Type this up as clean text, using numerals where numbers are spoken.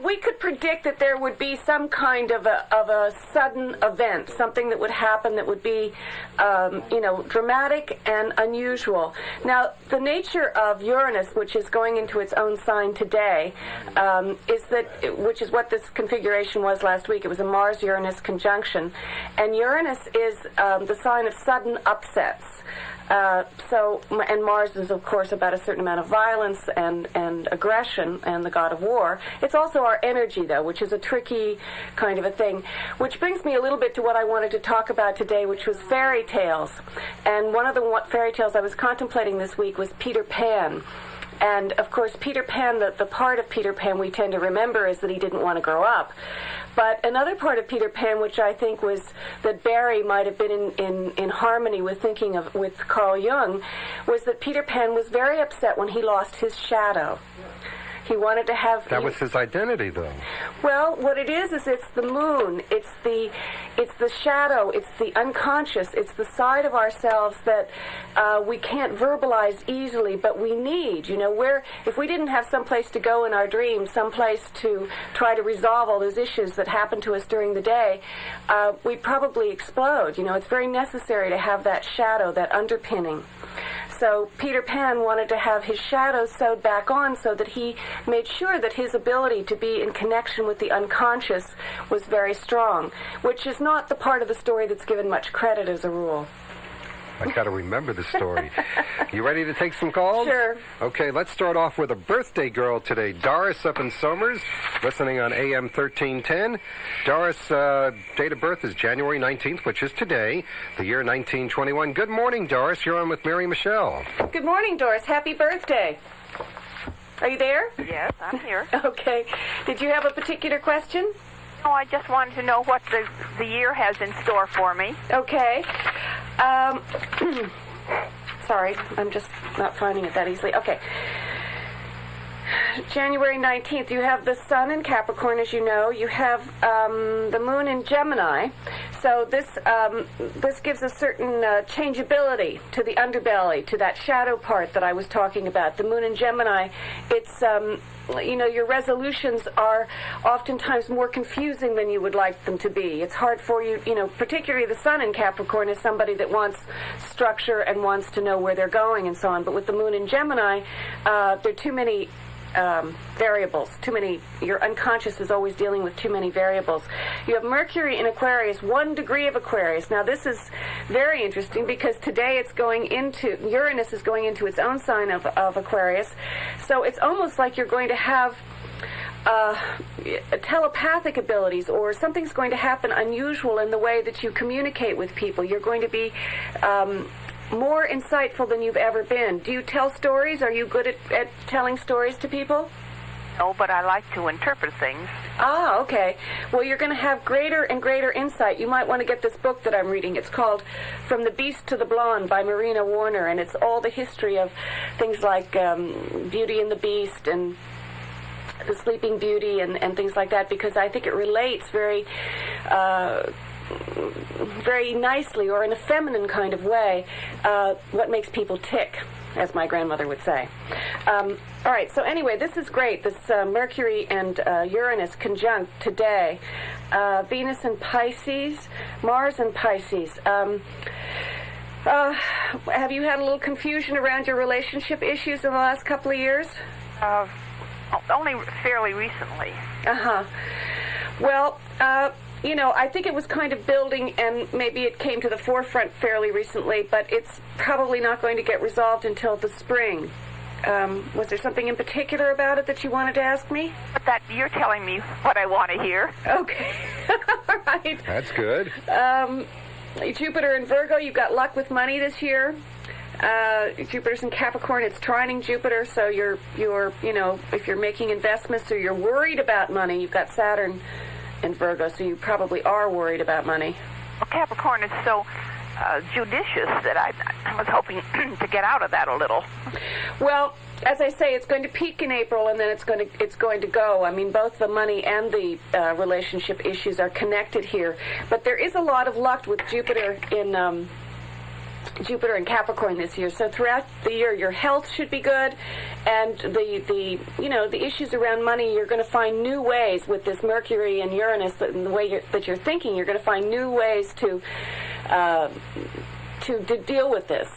we could predict that there would be some kind of a sudden event, something that would happen that would be, dramatic and unusual. Now, the nature of Uranus, which is going into its own sign today, which is what this configuration was last week. It was a Mars-Uranus conjunction, and Uranus is the sign of sudden upsets. And Mars is, of course, about a certain amount of violence and aggression and the god of war. It's also our energy, though, which is a tricky kind of a thing, which brings me a little bit to what I wanted to talk about today, which was fairy tales. And one of the fairy tales I was contemplating this week was Peter Pan. And, of course, Peter Pan, the part of Peter Pan we tend to remember is that he didn't want to grow up. But another part of Peter Pan, which I think was that Barry might have been in harmony with thinking of with Carl Jung, was that Peter Pan was very upset when he lost his shadow. He wanted to have... That was his identity, though. Well, what it is it's the moon. It's the shadow. It's the unconscious. It's the side of ourselves that we can't verbalize easily, but we need. If we didn't have some place to go in our dreams, some place to try to resolve all those issues that happen to us during the day, we'd probably explode. It's very necessary to have that shadow, that underpinning. So Peter Pan wanted to have his shadow sewed back on so that he made sure that his ability to be in connection with the unconscious was very strong, which is not the part of the story that's given much credit as a rule. I got to remember the story. You ready to take some calls? Sure. Okay, let's start off with a birthday girl today. Doris up in Somers, listening on AM 1310. Doris, date of birth is January 19th, which is today, the year 1921. Good morning, Doris. You're on with Mary Michele. Good morning, Doris. Happy birthday. Are you there? Yes, I'm here. Okay. Did you have a particular question? No, I just wanted to know what the year has in store for me. Okay. Sorry, I'm just not finding it that easily. Okay. January 19th, you have the sun in Capricorn, as you know. You have the moon in Gemini. So this gives a certain changeability to the underbelly, to that shadow part that I was talking about. The moon in Gemini, it's, your resolutions are oftentimes more confusing than you would like them to be. It's hard for you, particularly the sun in Capricorn is somebody that wants structure and wants to know where they're going and so on. But with the moon in Gemini, there are too many variables, your unconscious is always dealing with too many variables. You have Mercury in Aquarius, 1 degree of Aquarius. Now this is very interesting because today Uranus is going into its own sign of Aquarius. So it's almost like you're going to have telepathic abilities, or something's going to happen unusual in the way that you communicate with people. You're going to be more insightful than you've ever been. Do you tell stories? Are you good at telling stories to people? No, but I like to interpret things. Ah, okay. Well, you're going to have greater and greater insight. You might want to get this book that I'm reading. It's called From the Beast to the Blonde by Marina Warner, and it's all the history of things like Beauty and the Beast and the Sleeping Beauty and things like that, because I think it relates very nicely, or in a feminine kind of way, what makes people tick, as my grandmother would say. All right, so anyway, this is great, this Mercury and Uranus conjunct today. Venus in Pisces, Mars in Pisces. Have you had a little confusion around your relationship issues in the last couple of years? Only fairly recently. Uh-huh. Well, I think it was kind of building, and maybe it came to the forefront fairly recently, but it's probably not going to get resolved until the spring. Was there something in particular about it that you wanted to ask me? But that you're telling me what I want to hear. Okay. All right. That's good. Jupiter in Virgo, you've got luck with money this year. Jupiter's in Capricorn, it's trining Jupiter, so you're if you're making investments or you're worried about money, you've got Saturn in Virgo, so you probably are worried about money. Well, Capricorn is so judicious that I was hoping to get out of that a little. Well, as I say, it's going to peak in April, and then it's going to go. I mean, both the money and the relationship issues are connected here. But there is a lot of luck with Jupiter Jupiter in Capricorn this year. So throughout the year, your health should be good, and the issues around money, you're going to find new ways with this Mercury and Uranus, and the way that you're thinking, you're going to find new ways to deal with this.